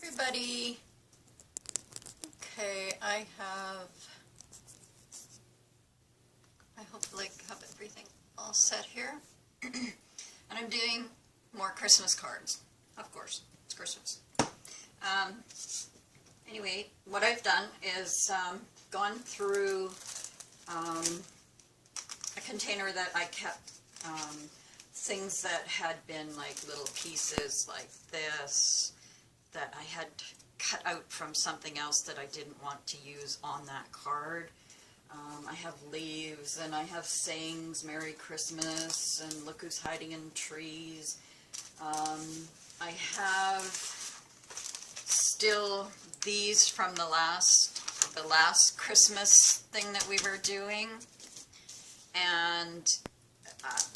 everybody. Okay, I hopefully have everything all set here. And I'm doing more Christmas cards. Of course, it's Christmas. Anyway, what I've done is gone through a container that I kept things that had been like little pieces like this that I had cut out from something else that I didn't want to use on that card. I have leaves and I have sayings, Merry Christmas and Look Who's Hiding in Trees. I have still these from the last Christmas thing that we were doing, and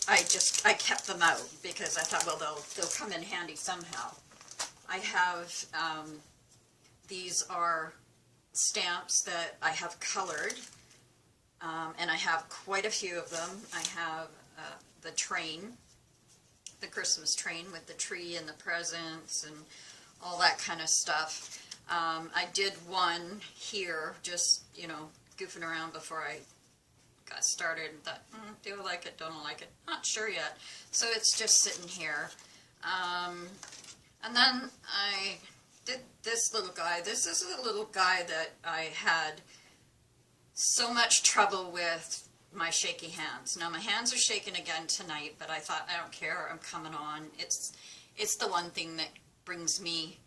I kept them out because I thought, well, they'll come in handy somehow. I have these are stamps that I have colored, and I have quite a few of them. I have the train, the Christmas train with the tree and the presents and all that kind of stuff. I did one here, just, you know, goofing around before I got started and thought, do I like it, don't I like it? Not sure yet. So it's just sitting here. And then I did this little guy. This is a little guy that I had so much trouble with my shaky hands. Now my hands are shaking again tonight, but I thought, I don't care, I'm coming on. It's the one thing that brings me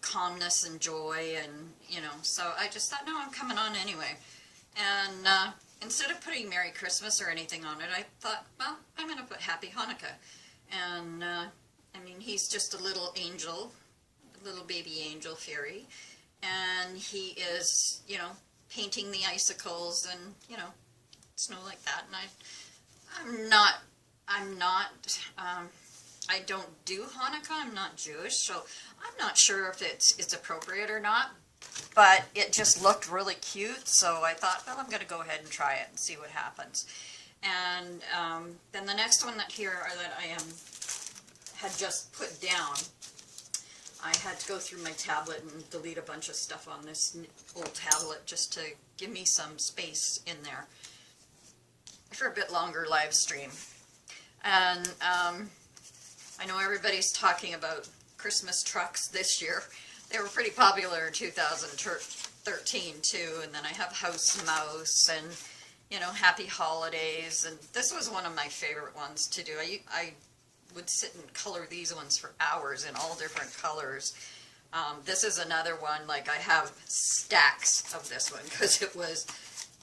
calmness and joy, and you know, so I just thought, no, I'm coming on anyway. And instead of putting Merry Christmas or anything on it, I thought, well, I'm going to put Happy Hanukkah. And I mean, he's just a little angel, a little baby angel fairy, and he is, you know, painting the icicles and, you know, snow like that. And I don't do Hanukkah. I'm not Jewish, so I'm not sure if it's appropriate or not, but it just looked really cute, so I thought, well, I'm going to go ahead and try it and see what happens. And then the next one that I had just put down, I had to go through my tablet and delete a bunch of stuff on this old tablet just to give me some space in there for a bit longer live stream. And I know everybody's talking about Christmas trucks this year. They were pretty popular in 2013 too. And then I have House Mouse and, you know, Happy Holidays. And this was one of my favorite ones to do. I would sit and color these ones for hours in all different colors. This is another one, like I have stacks of this one because it was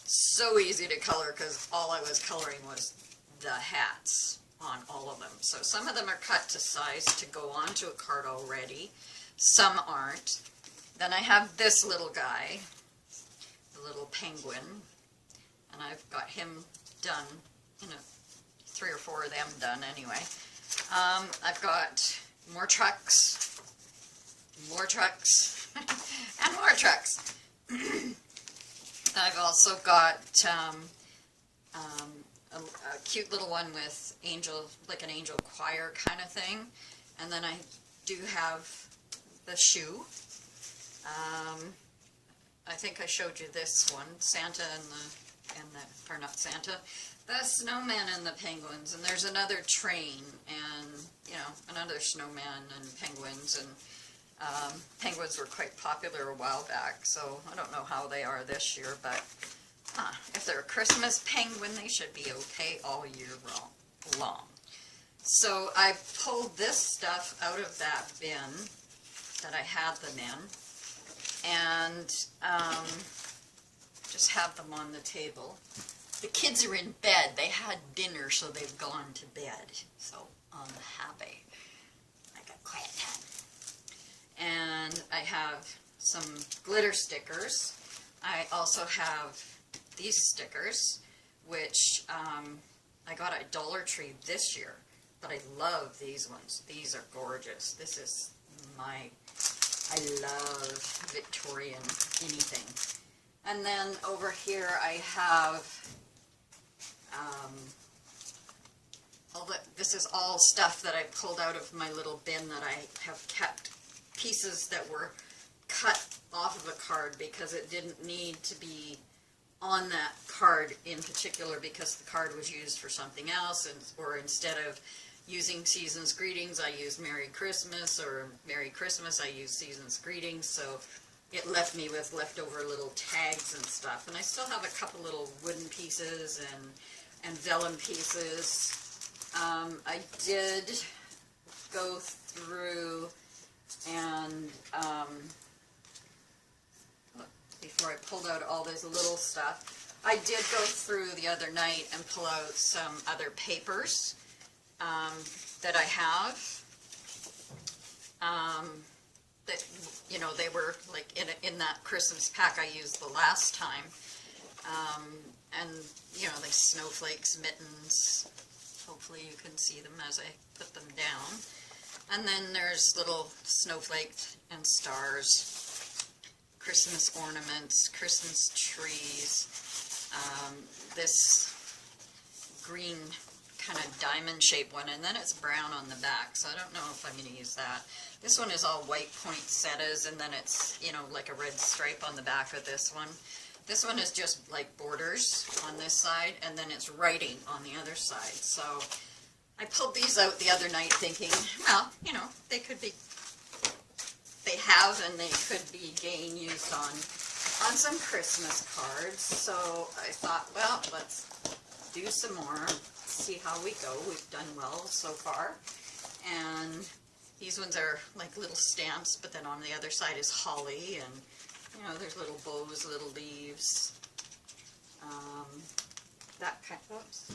so easy to color because all I was coloring was the hats on all of them. So some of them are cut to size to go onto a card already. Some aren't. Then I have this little guy, the little penguin, and I've got him done, you know, 3 or 4 of them done anyway. I've got more trucks, and more trucks. I've also got a cute little one with angel, like an angel choir kind of thing. And then I do have the shoe. I think I showed you this one, Santa or not Santa, the snowman and the penguins. And there's another train and, you know, another snowman and penguins. And penguins were quite popular a while back, so I don't know how they are this year, but if they're a Christmas penguin, they should be okay all year long. So I pulled this stuff out of that bin that I had them in, and just have them on the table. The kids are in bed. They had dinner, so they've gone to bed. So I'm happy. I got quiet time. And I have some glitter stickers. I also have these stickers, which I got at Dollar Tree this year, but I love these ones. These are gorgeous. This is I love Victorian anything. And then over here I have this is all stuff that I pulled out of my little bin that I have kept pieces that were cut off of a card because it didn't need to be on that card in particular because the card was used for something else, and, or instead of using Season's Greetings, I used Merry Christmas, or Merry Christmas, I used Season's Greetings, so it left me with leftover little tags and stuff. And I still have a couple little wooden pieces and vellum pieces. I did go through and before I pulled out all this little stuff, I did go through the other night and pull out some other papers that I have. That, you know, they were like in that Christmas pack I used the last time. And, you know, they snowflakes, mittens. Hopefully you can see them as I put them down. And then there's little snowflakes and stars. Christmas ornaments, Christmas trees, this green kind of diamond shaped one, and then it's brown on the back, so I don't know if I'm going to use that. This one is all white poinsettias, and then it's, you know, like a red stripe on the back of this one. This one is just like borders on this side, and then it's writing on the other side. So I pulled these out the other night thinking, well, you know, they could be, they have and they could be getting used on some Christmas cards. So I thought, well, let's do some more, see how we go. We've done well so far. And these ones are like little stamps, but then on the other side is holly, and you know, there's little bows, little leaves. That kind of, oops,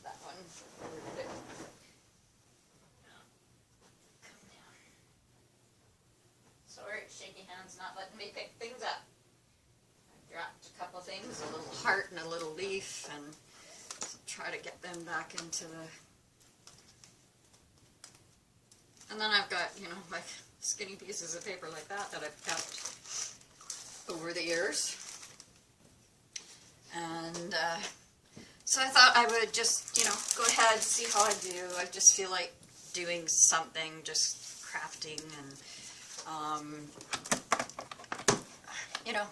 that one. Where did it? Sorry, shaky hands not letting me pick things up. I dropped a couple things, a little heart and a little leaf, and try to get them back into the... And then I've got, you know, like skinny pieces of paper like that I've kept over the years. And so I thought I would just, you know, go ahead, see how I do. I just feel like doing something, just crafting, and you know,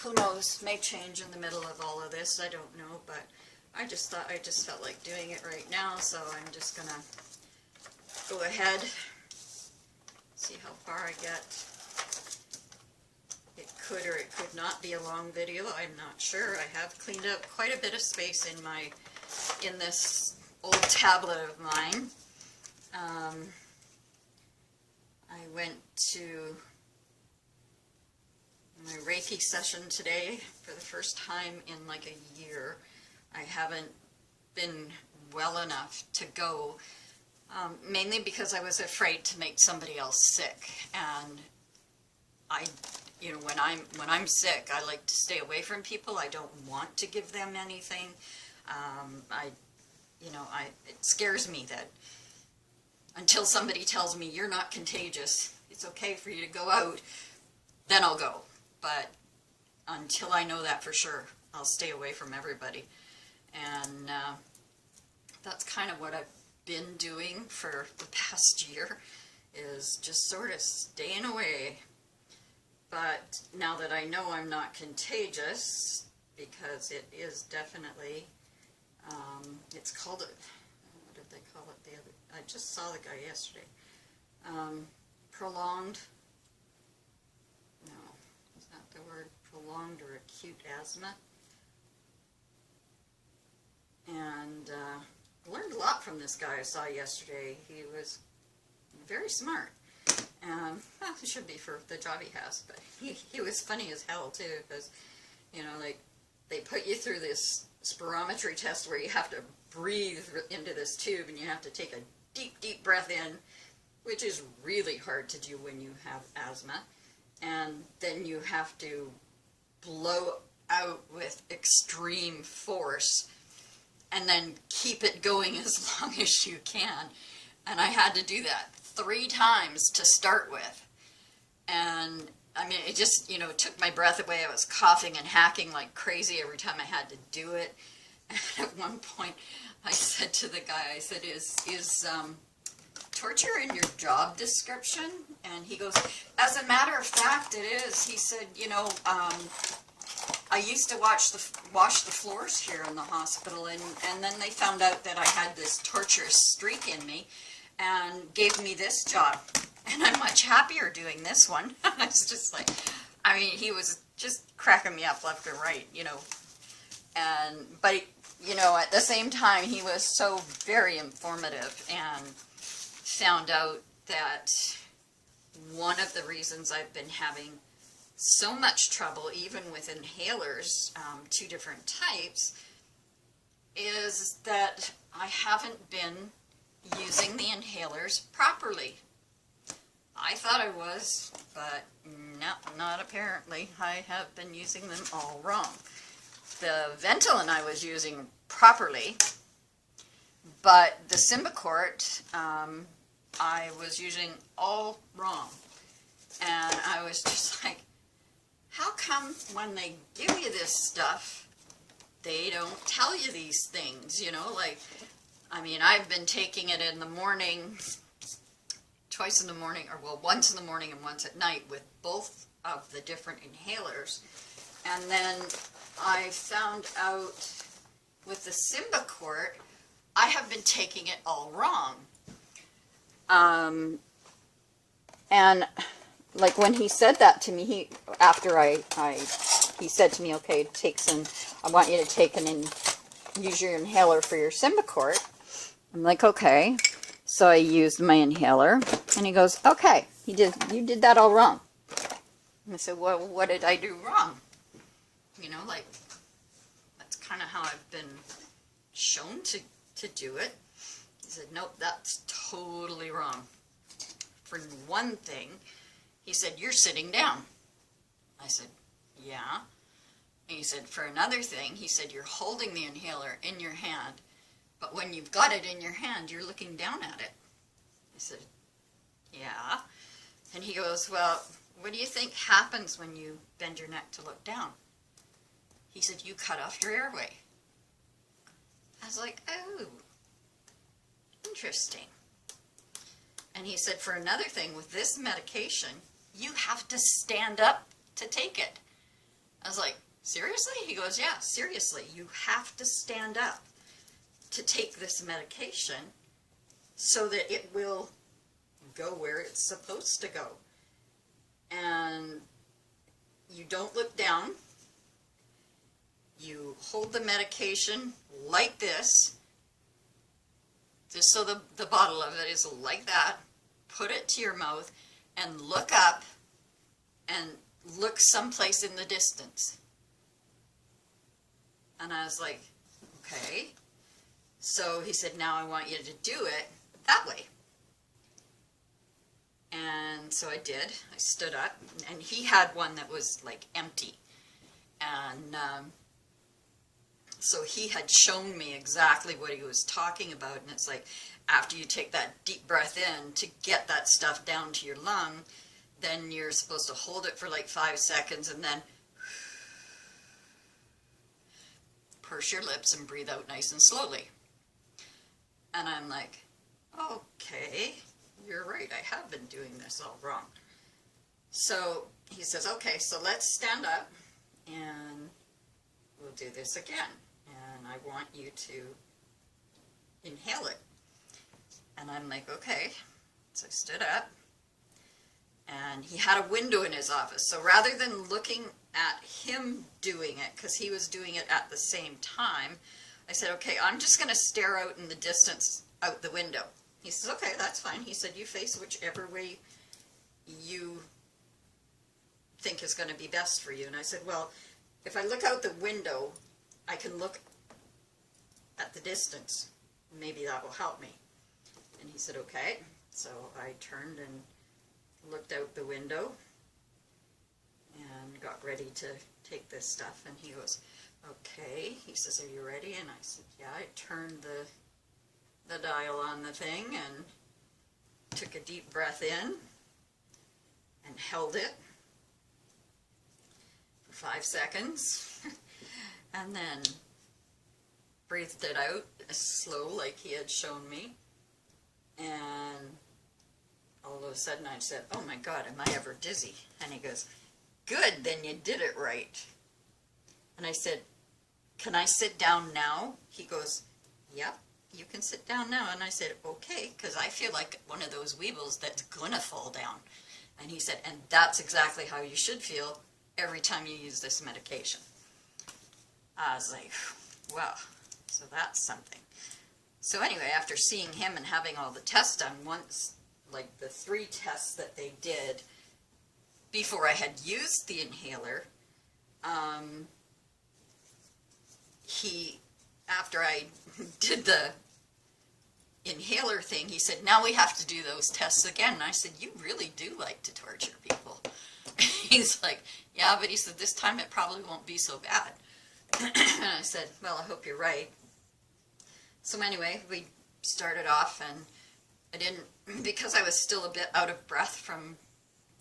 who knows, may change in the middle of all of this, I don't know, but I just thought, I just felt like doing it right now, so I'm just gonna go ahead, see how far I get. It could or it could not be a long video, I'm not sure. I have cleaned up quite a bit of space in this old tablet of mine. I went to my Reiki session today for the first time in like a year. I haven't been well enough to go, mainly because I was afraid to make somebody else sick. And I, you know, when I'm sick, I like to stay away from people. I don't want to give them anything. It scares me that until somebody tells me you're not contagious, it's okay for you to go out, then I'll go. But until I know that for sure, I'll stay away from everybody. And that's kind of what I've been doing for the past year, is just sort of staying away. But now that I know I'm not contagious, because it is definitely, it's called, what did they call it the other, I just saw the guy yesterday, prolonged, no, is that the word, prolonged or acute asthma. And learned a lot from this guy I saw yesterday. He was very smart. Well, he should be for the job he has, but he was funny as hell too, because, you know, like, they put you through this spirometry test where you have to breathe into this tube, and you have to take a deep, deep breath in, which is really hard to do when you have asthma, and then you have to blow out with extreme force, and then keep it going as long as you can. And I had to do that 3 times to start with. And I mean, it just, you know, took my breath away. I was coughing and hacking like crazy every time I had to do it. And at one point, I said to the guy, I said, is torture in your job description? And he goes, as a matter of fact, it is. He said, you know, I used to wash the floors here in the hospital, and then they found out that I had this torturous streak in me and gave me this job. And I'm much happier doing this one. I was just like, I mean, he was just cracking me up left and right, you know. But, you know, at the same time, he was so very informative and found out that one of the reasons I've been having so much trouble, even with inhalers, 2 different types, is that I haven't been using the inhalers properly. I thought I was, but no, not apparently. I have been using them all wrong. The Ventolin I was using properly, but the Symbicort I was using all wrong. And I was just like, how come when they give you this stuff, they don't tell you these things, you know? Like, I mean, I've been taking it in the morning, twice in the morning, or well, once in the morning and once at night with both of the different inhalers. And then I found out with the Symbicort, I have been taking it all wrong. And like when he said that to me, he said to me, okay, I want you to take use your inhaler for your Symbicort. I'm like, okay. So I used my inhaler, and he goes, okay, you did that all wrong. And I said, well, what did I do wrong? You know, like, that's kind of how I've been shown to do it. He said, nope, that's totally wrong. For one thing, he said, you're sitting down. I said, yeah. And he said, for another thing, he said, you're holding the inhaler in your hand, but when you've got it in your hand, you're looking down at it. I said, yeah. And he goes, well, what do you think happens when you bend your neck to look down? He said, you cut off your airway. I was like, oh, interesting. And he said, for another thing, with this medication, you have to stand up to take it. I was like, seriously? He goes, yeah, seriously. You have to stand up to take this medication so that it will go where it's supposed to go. And you don't look down. You hold the medication like this, just so the bottle of it is like that. Put it to your mouth and look up and look someplace in the distance. And I was like, okay. So he said, now I want you to do it that way. And so I did. I stood up, and he had one that was like empty. And so he had shown me exactly what he was talking about. And it's like, after you take that deep breath in to get that stuff down to your lung, then you're supposed to hold it for like 5 seconds and then purse your lips and breathe out nice and slowly. And I'm like, okay, you're right, I have been doing this all wrong. So he says, okay, so let's stand up and we'll do this again. And I want you to inhale it. And I'm like, okay. So I stood up, and he had a window in his office. So rather than looking at him doing it, because he was doing it at the same time, I said, okay, I'm just going to stare out in the distance out the window. He says, okay, that's fine. He said, you face whichever way you think is going to be best for you. And I said, well, if I look out the window, I can look at the distance. Maybe that will help me. And he said, okay. So I turned and looked out the window and got ready to take this stuff. And he goes, okay. He says, are you ready? And I said, yeah. I turned the dial on the thing and took a deep breath in and held it for 5 seconds and then breathed it out slow like he had shown me and all of a sudden I said, oh my God, am I ever dizzy? And he goes, good, then you did it right. And I said, can I sit down now? He goes, yep, you can sit down now. And I said, okay, because I feel like one of those weebles that's going to fall down. And he said, and that's exactly how you should feel every time you use this medication. I was like, wow, so that's something. So anyway, after seeing him and having all the tests done, once, like the 3 tests that they did before I had used the inhaler, after I did the inhaler thing, he said, now we have to do those tests again. And I said, you really do like to torture people. He's like, yeah, but he said, this time it probably won't be so bad. And I said, well, I hope you're right. So anyway, we started off, and I didn't, because I was still a bit out of breath from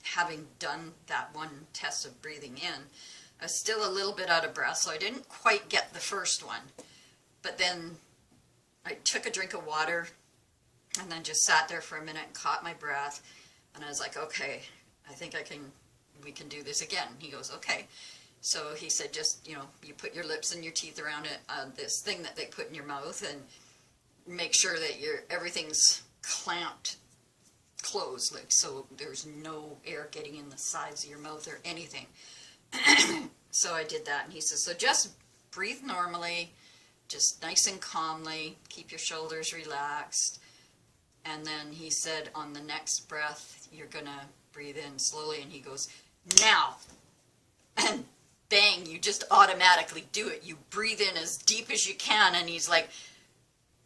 having done that one test of breathing in, I was still a little bit out of breath, so I didn't quite get the first one. But then I took a drink of water and then just sat there for a minute and caught my breath. And I was like, okay, I think we can do this again. He goes, okay. So he said, just, you put your lips and your teeth around it, this thing that they put in your mouth, and make sure that everything's clamped closed, like, so there's no air getting in the sides of your mouth or anything. So I did that, and he says, so just breathe normally, just nice and calmly, keep your shoulders relaxed. And then he said, on the next breath, you're gonna breathe in slowly, and he goes, now. And bang, you just automatically do it. You breathe in as deep as you can, and he's like,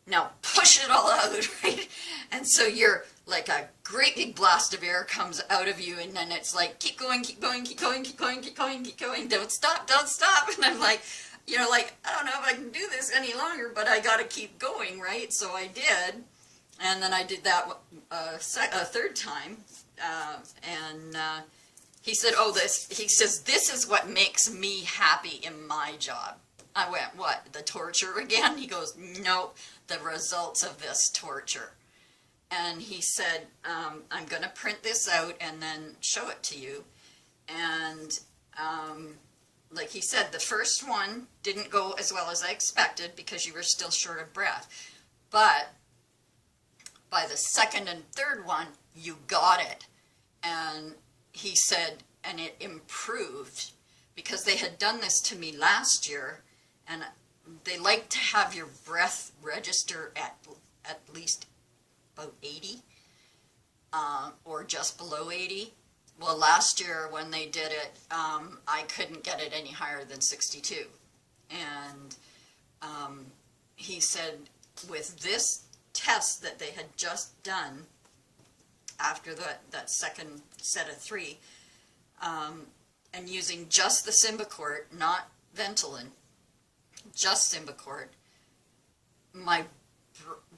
now push it all out, right? And so you're like, a great big blast of air comes out of you, and then it's like, keep going, keep going, keep going, keep going, keep going, keep going, don't stop, don't stop. And I'm like, like, I don't know if I can do this any longer, but I gotta keep going, right? So I did, and then I did that a 3rd time, and he said, he says, this is what makes me happy in my job. I went, what, the torture again? He goes, no, the results of this torture. And he said, I'm going to print this out and then show it to you. And like he said, the first one didn't go as well as I expected because you were still short of breath. But by the 2nd and 3rd one, you got it. And he said, and it improved, because they had done this to me last year, and they like to have your breath register at least about 80, or just below 80. Well, last year when they did it, I couldn't get it any higher than 62. And he said, with this test that they had just done, after that 2nd set of 3, and using just the Symbicort, not Ventolin, just Symbicort, my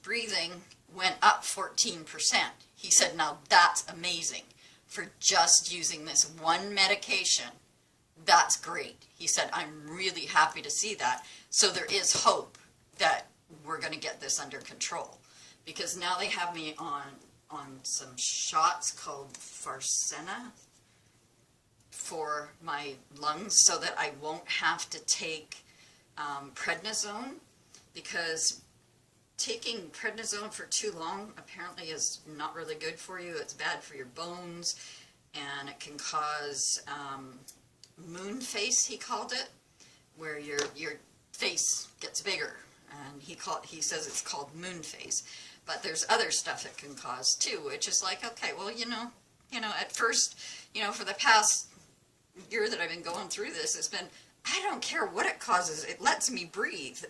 breathing went up 14%. He said, now that's amazing. For just using this one medication, that's great. He said, I'm really happy to see that. So there is hope that we're going to get this under control. Because now they have me on some shots called Farcena for my lungs, so that I won't have to take prednisone, because taking prednisone for too long apparently is not really good for you. It's bad for your bones, and it can cause moon face, he called it, where your face gets bigger, and he says it's called moon face. But there's other stuff it can cause too, which is like, okay, well, at first, for the past year that I've been going through this, it's been, I don't care what it causes, it lets me breathe,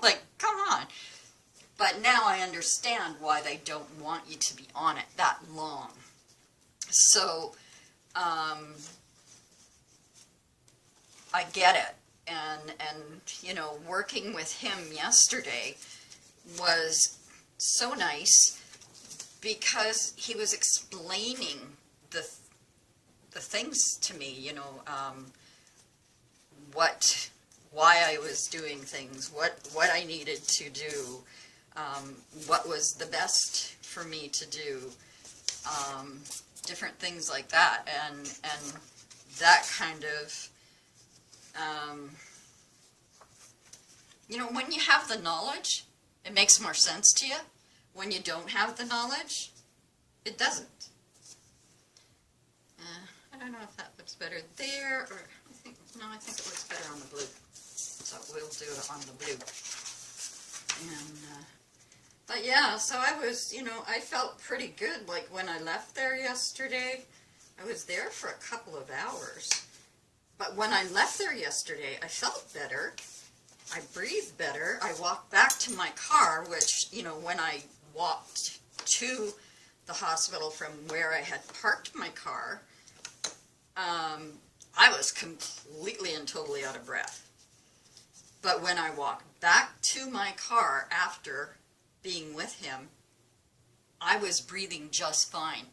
like, come on. But now I understand why they don't want you to be on it that long. So, I get it. And working with him yesterday was so nice, because he was explaining the things to me, why I was doing things, what I needed to do, what was the best for me to do. different things like that, and that kind of, you know, when you have the knowledge, it makes more sense to you. When you don't have the knowledge, it doesn't. I don't know if that looks better there, or I think it looks better on the blue. So we'll do it on the blue. And, but yeah, so I was, you know, I felt pretty good. Like when I left there yesterday, I was there for a couple of hours. But when I left there yesterday, I felt better. I breathed better. I walked back to my car, which, you know, when I walked to the hospital from where I had parked my car, I was completely and totally out of breath. But when I walked back to my car after being with him, I was breathing just fine.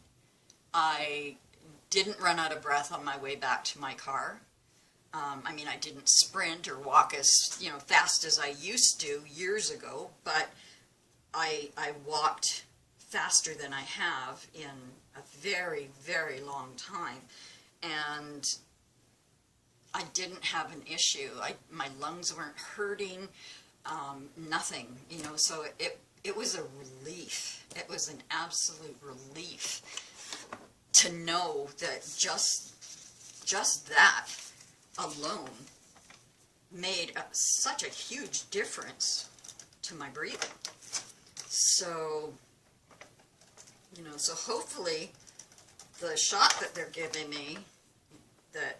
I didn't run out of breath on my way back to my car. I mean, I didn't sprint or walk as, you know, fast as I used to years ago, but I walked faster than I have in a very, very long time. And I didn't have an issue. My lungs weren't hurting, nothing, you know, so it was a relief. It was an absolute relief to know that just that alone made such a huge difference to my breathing. So, you know, so hopefully the shot that they're giving me that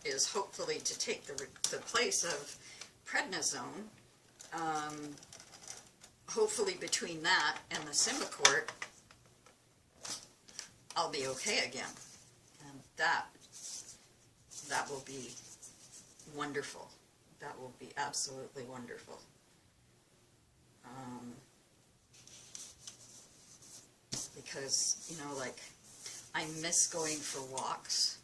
is hopefully to take the place of prednisone, hopefully between that and the Symbicort, I'll be okay again. And that will be wonderful. That will be absolutely wonderful. Because, you know, like, I miss going for walks.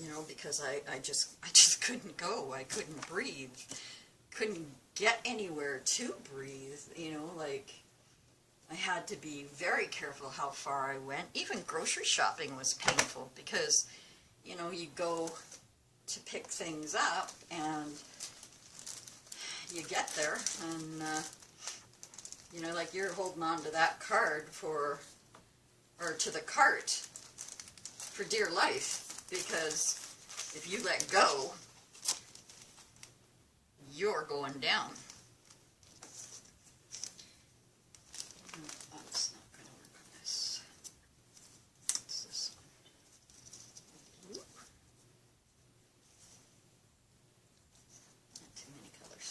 You know, because I just couldn't go. I couldn't breathe. Couldn't get anywhere to breathe. You know, like, I had to be very careful how far I went. Even grocery shopping was painful because, you know, you go to pick things up and you get there and, you know, like you're holding on to that card or to the cart for dear life, because if you let go, you're going down. That's not going to work on this. It's this one. Oop. Not too many colors.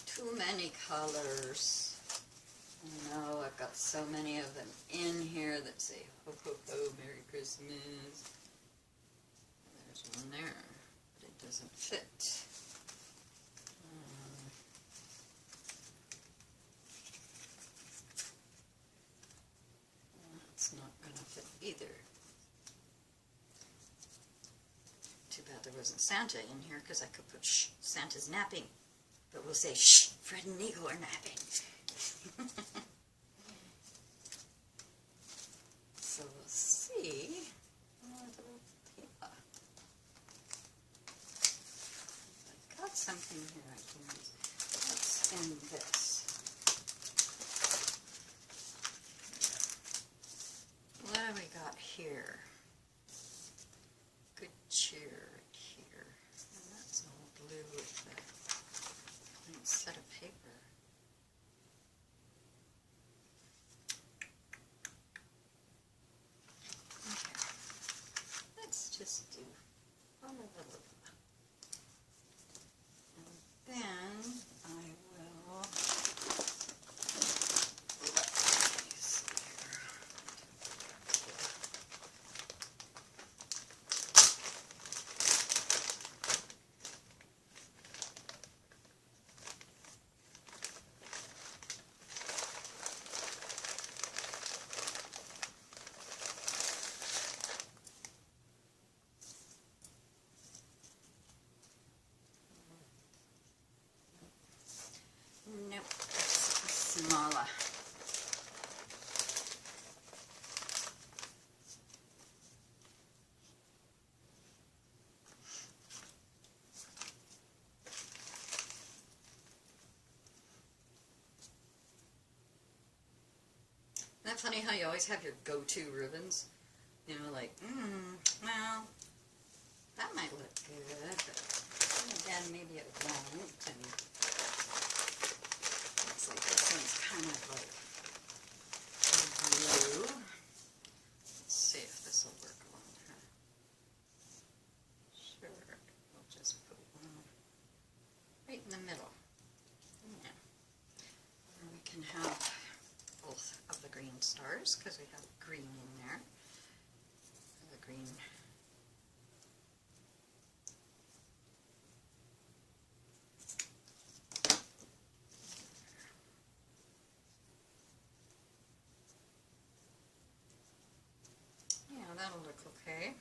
Too many colors. No, I've got so many of them in here that say, ho, ho, ho, Merry Christmas. There's one there, but it doesn't fit. That's not going to fit either. Too bad there wasn't Santa in here, because I could put, shh, Santa's napping. But we'll say, shh, Fred and Nico are napping. So we'll see. I've got something here I can use. What's in this? What have we got here? Good cheer right here. And that's all blue with a nice set of paper. Just do a little of that. And then I will, let me see here. funny how you always have your go-to ribbons? You know, like, well, that might look good, but then again, maybe it won't. And looks like this one's kind of like blue. Let's see if this will work on her. Sure, we'll just put one right in the middle. Yeah. And we can have both of the green stars because we have green in there. The green. Yeah, that'll look okay.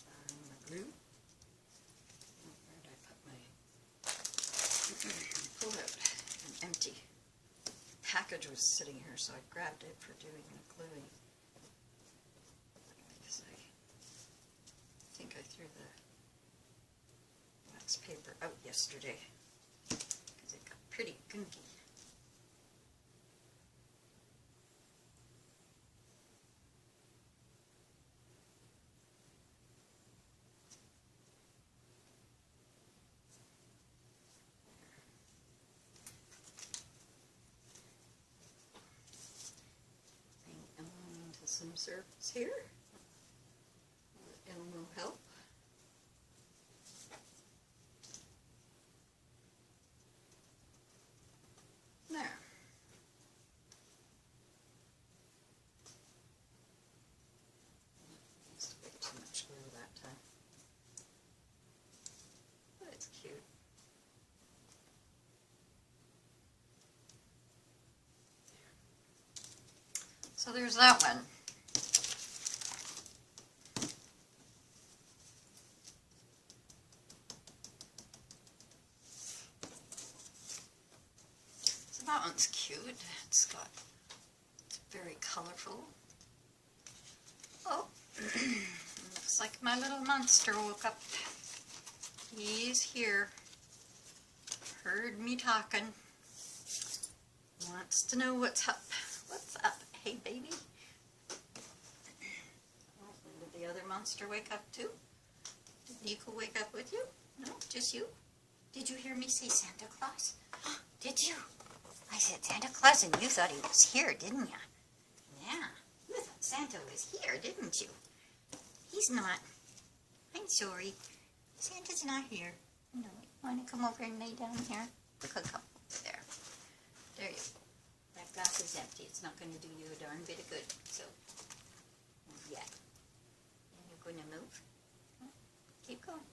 And the blue. Where did I put my... pulled out an empty package was sitting here, so I grabbed it for doing the gluing. Because I think I threw the wax paper out yesterday because it got pretty gunky. Some surface here. It'll no help. There. Used way too much glue that time. But it's cute. So there's that one. That one's cute. It's very colorful. Oh, looks like my little monster woke up. He's here. Heard me talking. Wants to know what's up. What's up? Hey, baby. Oh, did the other monster wake up too? Did Nico wake up with you? No, just you? Did you hear me say Santa Claus? Did you? I said Santa Claus and you thought he was here, didn't you? Yeah, you thought Santa was here, didn't you? He's not. I'm sorry. Santa's not here. No, you want to come over and lay down here? We could come over there. There you go. That glass is empty. It's not going to do you a darn bit of good. So, yeah. And you're going to move? Keep going.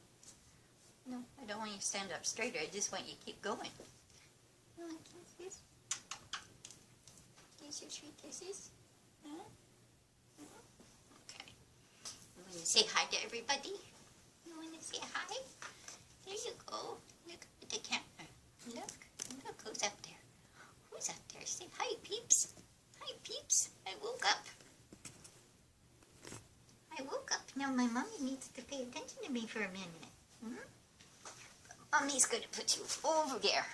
No, I don't want you to stand up straighter. I just want you to keep going. You want kisses? These your sweet kisses? Huh? Okay. You want to say hi to everybody? You want to say hi? There you go. Look at the camera. Look who's up there. Who's up there? Say hi, peeps. Hi, peeps. I woke up. Now my mommy needs to pay attention to me for a minute. Mommy's going to put you over there.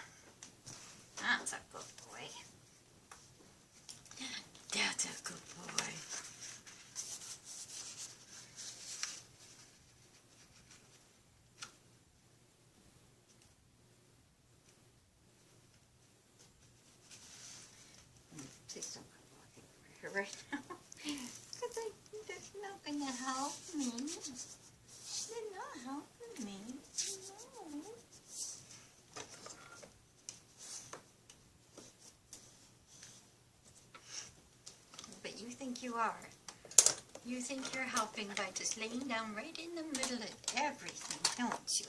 That's a good boy. That's a good boy. Please don't come walking over here right now. Because that's not going to help me. They're not helping me. No. But you think you are. You think you're helping by just laying down right in the middle of everything, don't you?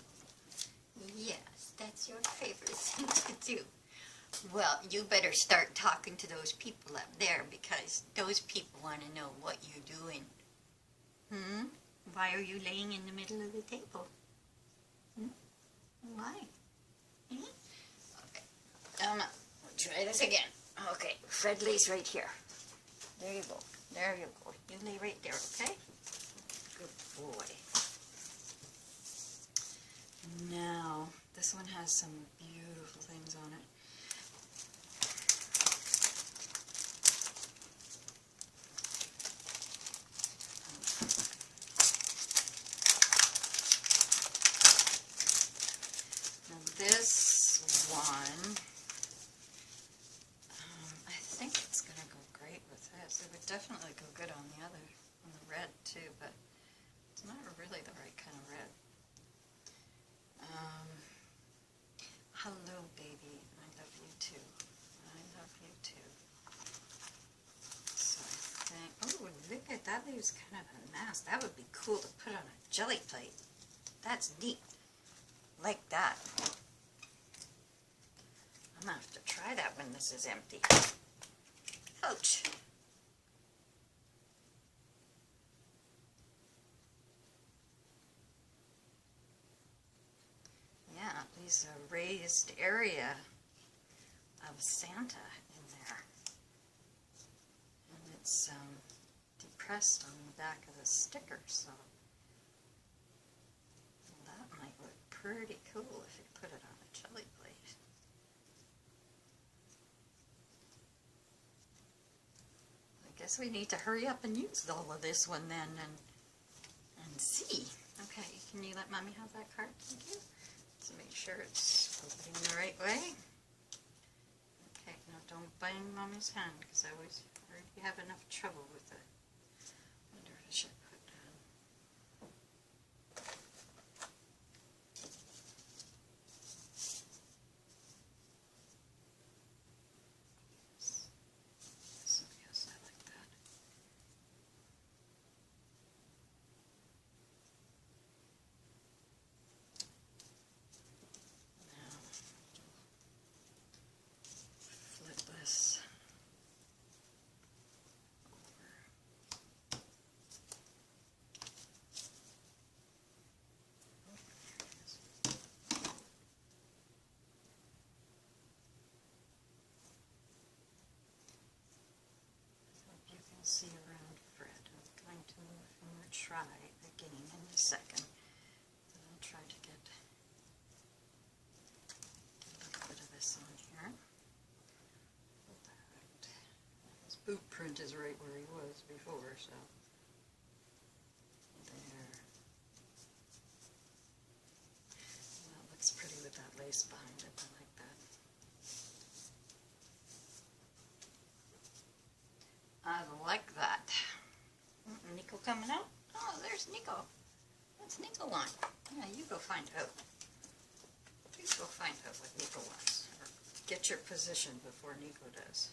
Yes, that's your favorite thing to do. Well, you better start talking to those people up there because those people want to know what you're doing. Why are you laying in the middle of the table? Why? Okay. We'll try this again. Okay, Fred lays right here. There you go. There you go. You lay right there, okay? Good boy. Now, this one has some beautiful things on it. Because it would definitely go good on the other, on the red too, but it's not really the right kind of red. Hello, baby. I love you too. I love you too. So I think, oh, look at that, leaves kind of a mask. That would be cool to put on a jelly plate. That's neat. Like that. I'm gonna have to try that when this is empty. Ouch. Yeah, there's a raised area of Santa in there. And it's depressed on the back of the sticker, so that might look pretty cool if you put it on a jelly plate. I guess we need to hurry up and use all of this one then and see. Okay, can you let Mommy have that card? Thank you. To make sure it's opening the right way. Okay, now don't bang Mommy's hand because I always heard you have enough trouble with it. I wonder if I should put yes, I like that. Now flip this over. Hope you can see around Fred. I'm going to move him or try again in a second. But I'll try to get a little bit of this on here. His boot print is right where he was before, so there. That looks pretty with that lace behind it. I like that. I like that. Nico coming out? Oh, there's Nico. What's Nico want? Yeah, you go find out. You go find out what Nico wants. Or get your position before Nico does.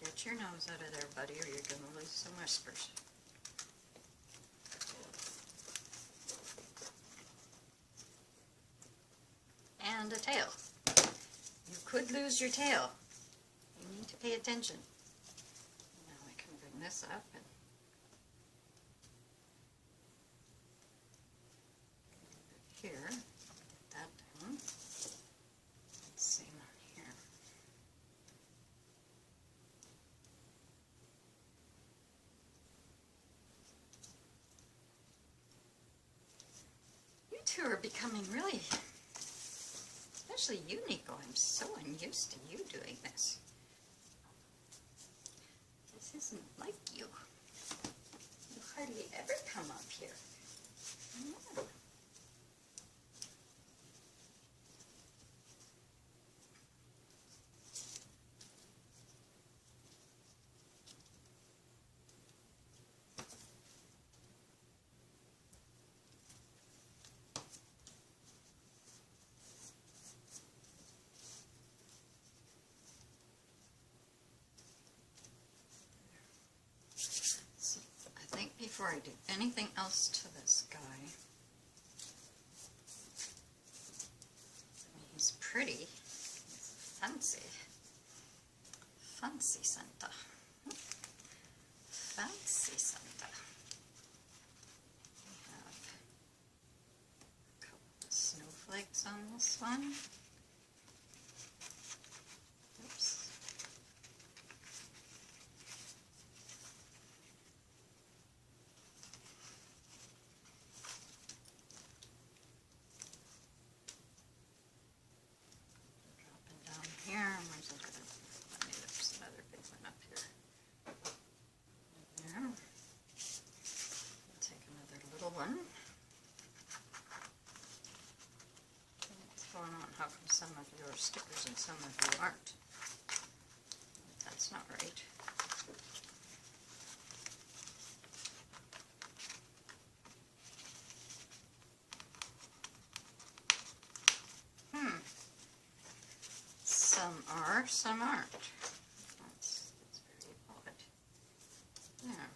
Get your nose out of there, buddy, or you're going to lose some whiskers. And a tail. You could lose your tail. You need to pay attention. Now I can bring this up and here, get that down. Same on here. You two are becoming really, especially you, Nico. I'm so unused to you doing this. This isn't like you. You hardly ever come up here. Yeah. Before I do anything else to this guy, I mean, he's pretty, he's fancy, fancy Santa, fancy Santa. We have a couple of snowflakes on this one. Oops. Here, where's the other? Oops. some of you are stickers and some of you aren't. That's not right. Some are, some aren't. That's very odd. There.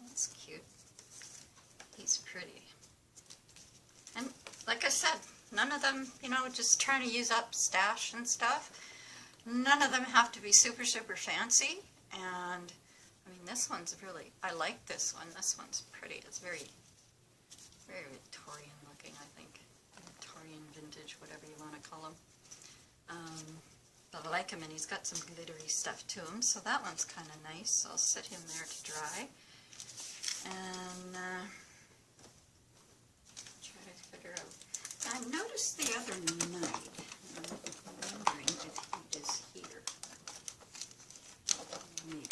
That's cute. He's pretty. And like I said, none of them, you know, just trying to use up stash and stuff. None of them have to be super, super fancy. And, I mean, this one's really, I like this one. This one's pretty. It's very, very Victorian looking, I think. Victorian vintage, whatever you want to call them. But I like him, and he's got some glittery stuff to him, so that one's kind of nice. I'll set him there to dry. And try to figure out. I noticed the other night, I'm wondering if he is here. Maybe.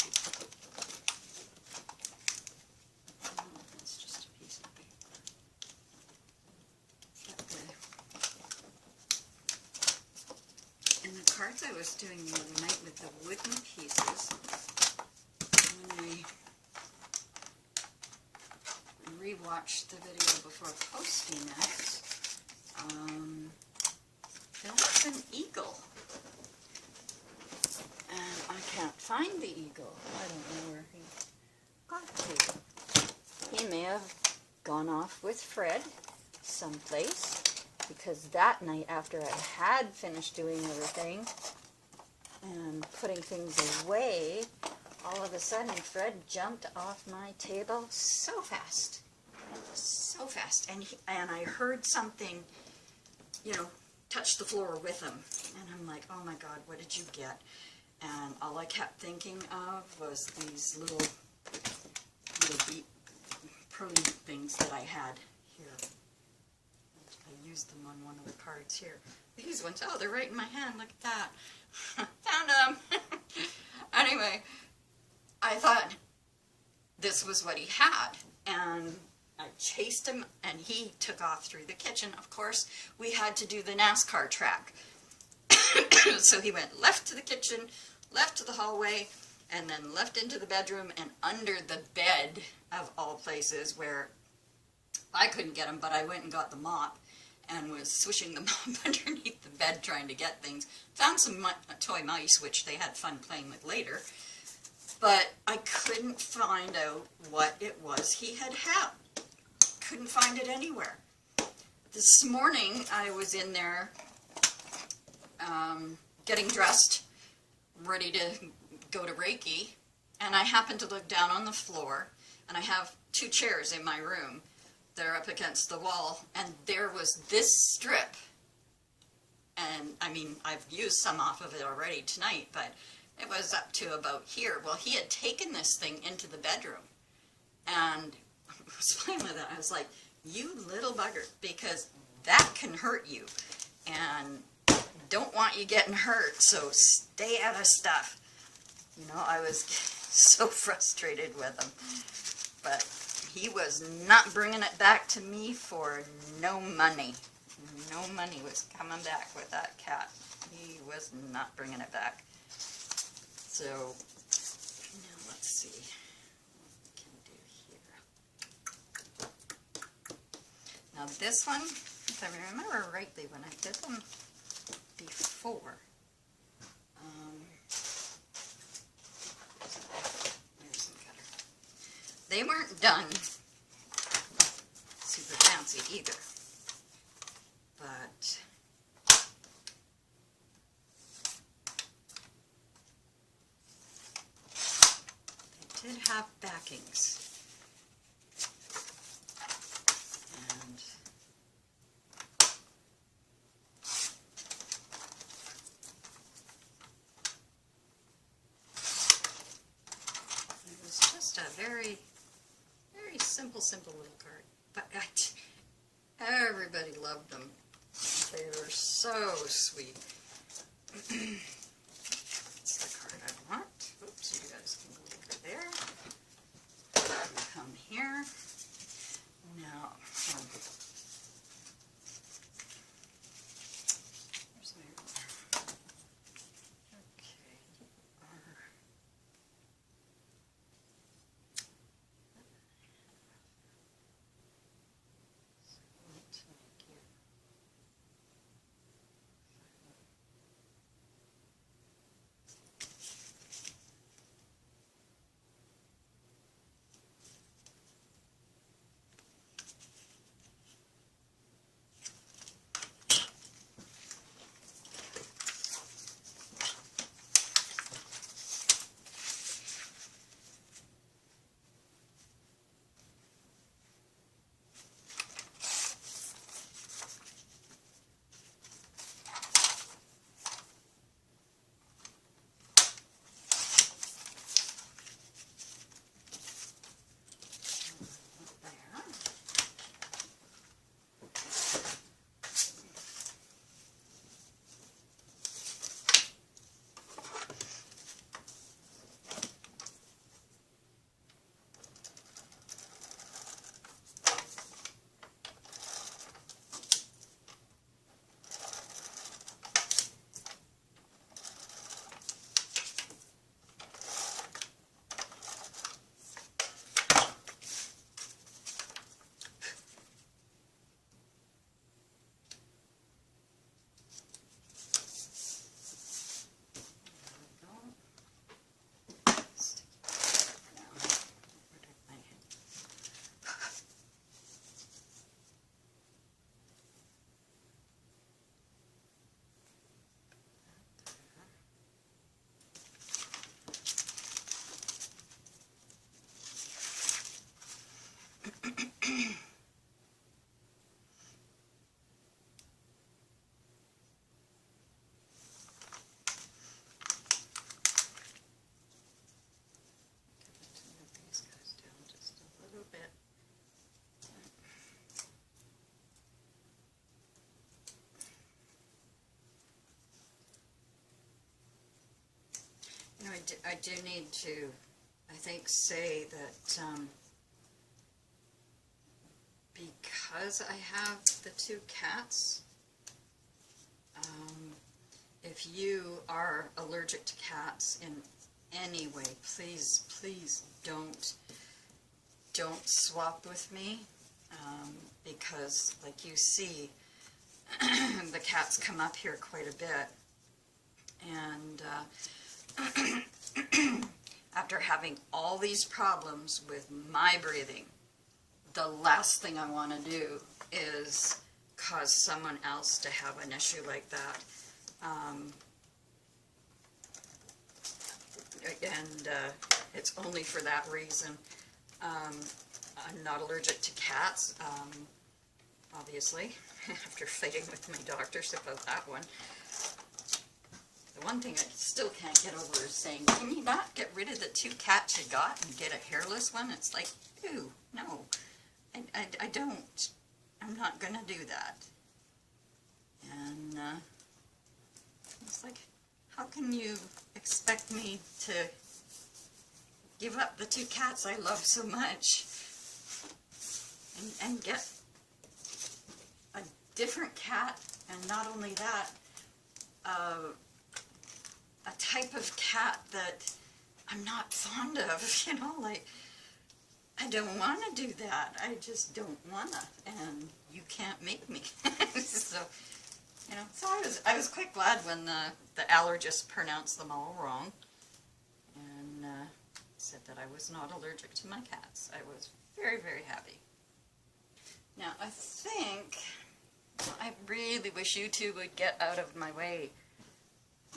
Oh, that's just a piece of paper. And the cards I was doing the other night with the wooden pieces, when I rewatched the video before posting it, there was an eagle. And I can't find the eagle. I don't know where he got to. He may have gone off with Fred someplace, because that night after I had finished doing everything and putting things away, all of a sudden Fred jumped off my table so fast. So fast. And I heard something, you know, touch the floor with him. And I'm like, oh my God, what did you get? And all I kept thinking of was these little beat prune things that I had here. I used them on one of the cards here. These ones, oh, they're right in my hand. Look at that. Found them. Anyway, I thought this was what he had. And I chased him, and he took off through the kitchen. Of course, we had to do the NASCAR track. So he went left to the kitchen, left to the hallway, and then left into the bedroom and under the bed, of all places, where I couldn't get him, but I went and got the mop and was swishing the mop underneath the bed trying to get things. Found some toy mice, which they had fun playing with later, but I couldn't find out what it was he had had. Couldn't find it anywhere. This morning I was in there getting dressed, ready to go to Reiki, and I happened to look down on the floor, and I have 2 chairs in my room that are up against the wall, and there was this strip, and I mean, I've used some off of it already tonight, but it was up to about here. Well, he had taken this thing into the bedroom, and I was fine with it. I was like, you little bugger, because that can hurt you, and don't want you getting hurt, so stay out of stuff. You know, I was so frustrated with him, but he was not bringing it back to me for no money. No money was coming back with that cat. He was not bringing it back. So, now let's see what we can do here. Now this one, if I remember rightly, when I did them before, where's the cutter? They weren't done super fancy either, but they did have backings. And it was just a very, very simple little card. But everybody loved them. They were so sweet. That's the card I want. Oops, you guys can go over there. Come here. Now, I do need to, I think, say that because I have the two cats, if you are allergic to cats in any way, please, please don't swap with me, because like you see, the cats come up here quite a bit, and after having all these problems with my breathing, the last thing I want to do is cause someone else to have an issue like that. And it's only for that reason. I'm not allergic to cats, obviously, after fighting with my doctors about that one. The one thing I still can't get over is saying, can you not get rid of the two cats you got and get a hairless one? It's like, ew, no, I don't. I'm not going to do that. And it's like, how can you expect me to give up the two cats I love so much and get a different cat, and not only that, a type of cat that I'm not fond of, you know, like, I don't want to do that. I just don't want to, and you can't make me. So, you know, so I was quite glad when the allergist pronounced them all wrong, and said that I was not allergic to my cats. I was very, very happy. Now, I think, I really wish you two would get out of my way.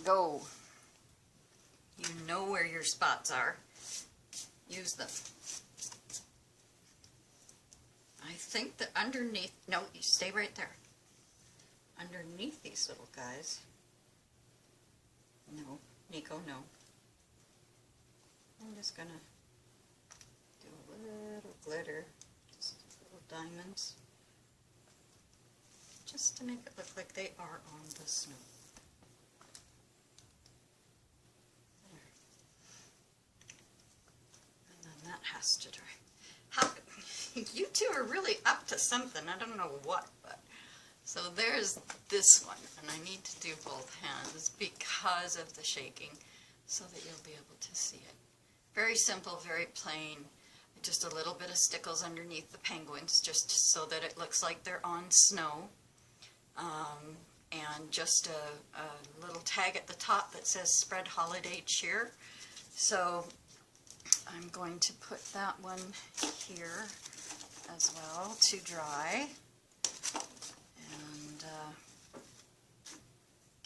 Go. You know where your spots are. Use them. I think that underneath, no, you stay right there. Underneath these little guys, no, Nico, no. I'm just gonna do a little glitter, just little diamonds, just to make it look like they are on the snow. There. And then that has to dry. How, you two are really up to something, I don't know what, but. So there's this one, and I need to do both hands because of the shaking, so that you'll be able to see it. Very simple, very plain, just a little bit of stickles underneath the penguins, just so that it looks like they're on snow, and just a little tag at the top that says Spread Holiday Cheer. So I'm going to put that one here as well to dry. And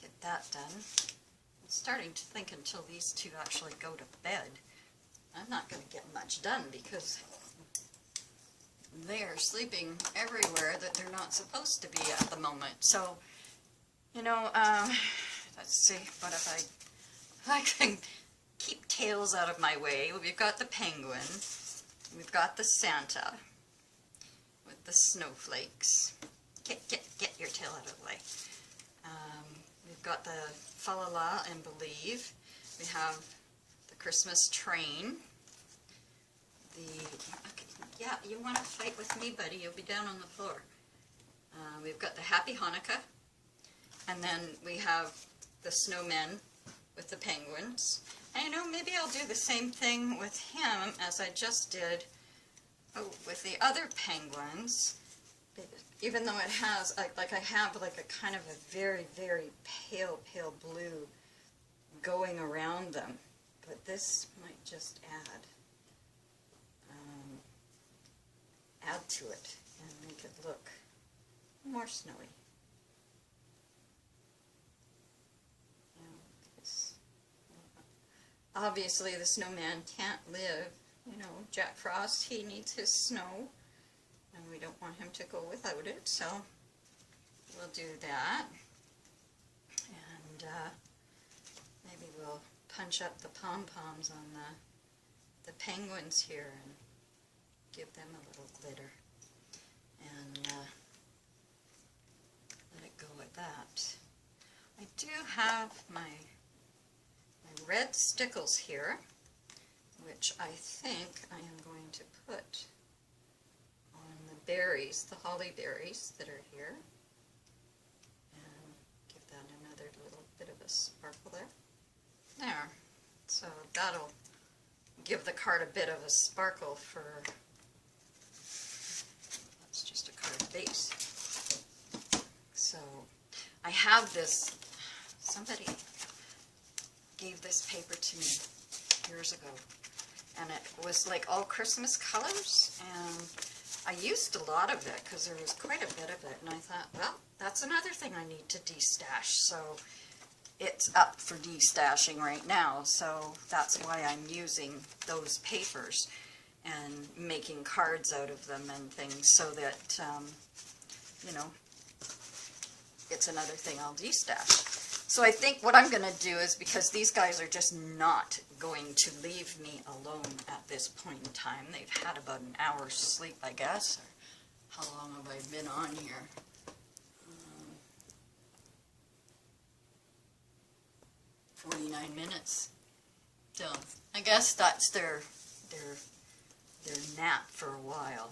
get that done. I'm starting to think until these two actually go to bed, I'm not going to get much done because they're sleeping everywhere that they're not supposed to be at the moment. So, you know, let's see, what if I can keep tails out of my way. We've got the penguin, we've got the Santa with the snowflakes. Get your tail out of the way. We've got the Fa-la-la and Believe. We have the Christmas train. Okay, yeah, you want to fight with me, buddy? You'll be down on the floor. We've got the Happy Hanukkah. And then we have the snowmen with the penguins. And you know, maybe I'll do the same thing with him as I just did with the other penguins. Even though it has, like I have like a kind of a very, very pale blue going around them. But this might just add to it and make it look more snowy. Obviously the snowman can't live, you know, Jack Frost, he needs his snow. And we don't want him to go without it, so we'll do that. And maybe we'll punch up the pom-poms on the penguins here and give them a little glitter. And let it go at that. I do have my red stickles here, which I think I am going to put on the berries, the holly berries that are here, and give that another little bit of a sparkle there. There. So that'll give the card a bit of a sparkle for, that's just a card base. So I have this, somebody gave this paper to me years ago, and it was like all Christmas colors, and I used a lot of it because there was quite a bit of it, and I thought, well, that's another thing I need to destash. So it's up for destashing right now, so that's why I'm using those papers and making cards out of them and things, so that, you know, it's another thing I'll destash. So I think what I'm going to do is, because these guys are just not going to leave me alone at this point in time. They've had about an hour's sleep, I guess. Or how long have I been on here? 49 minutes. So I guess that's their nap for a while.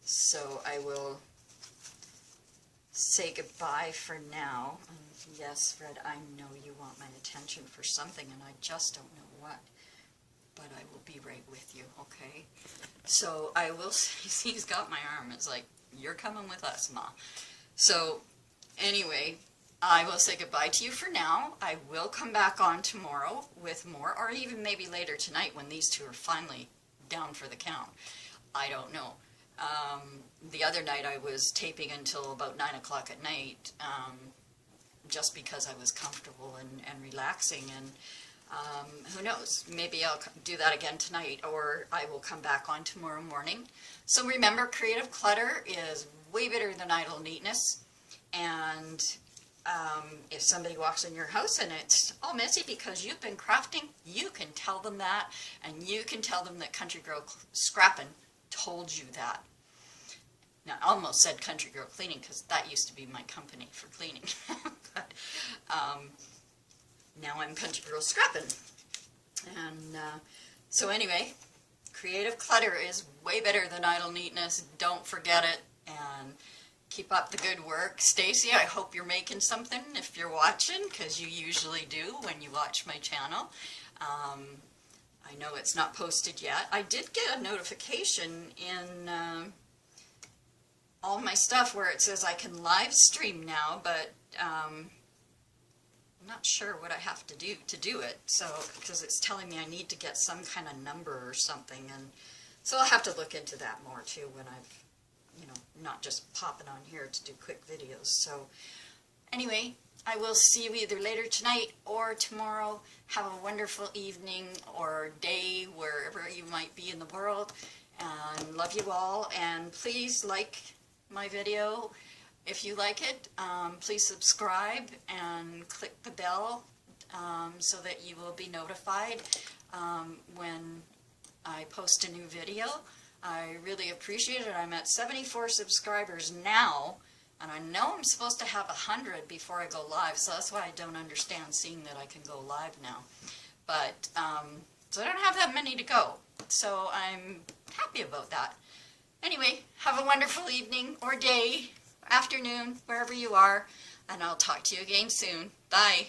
So I will say goodbye for now. And yes, Fred, I know you want my attention for something, and I just don't know what. But I will be right with you, okay? So I will see, he's got my arm. It's like, you're coming with us, Ma. So anyway, I will say goodbye to you for now. I will come back on tomorrow with more, or even maybe later tonight when these two are finally down for the count. I don't know. The other night I was taping until about 9 o'clock at night, just because I was comfortable and relaxing, and who knows, maybe I'll do that again tonight, or I will come back on tomorrow morning. So remember, creative clutter is way better than idle neatness, and if somebody walks in your house and it's all messy because you've been crafting, you can tell them that, and you can tell them that Country Girl Scrappin' told you that. Now, I almost said Country Girl Cleaning because that used to be my company for cleaning. But now I'm Country Girl Scrappin'. And so anyway, creative clutter is way better than idle neatness. Don't forget it, and keep up the good work. Stacy, I hope you're making something if you're watching, because you usually do when you watch my channel. I know it's not posted yet. I did get a notification in all my stuff where it says I can live stream now, but I'm not sure what I have to do it. So, because it's telling me I need to get some kind of number or something, and so I'll have to look into that more too when I've, you know, not just popping on here to do quick videos. So anyway, I will see you either later tonight or tomorrow. Have a wonderful evening or day wherever you might be in the world, and love you all. And please like my video if you like it. Please subscribe and click the bell so that you will be notified when I post a new video. I really appreciate it. I'm at 74 subscribers now, and I know I'm supposed to have 100 before I go live, so that's why I don't understand seeing that I can go live now. But, so I don't have that many to go, so I'm happy about that. Anyway, have a wonderful evening or day, afternoon, wherever you are, and I'll talk to you again soon. Bye.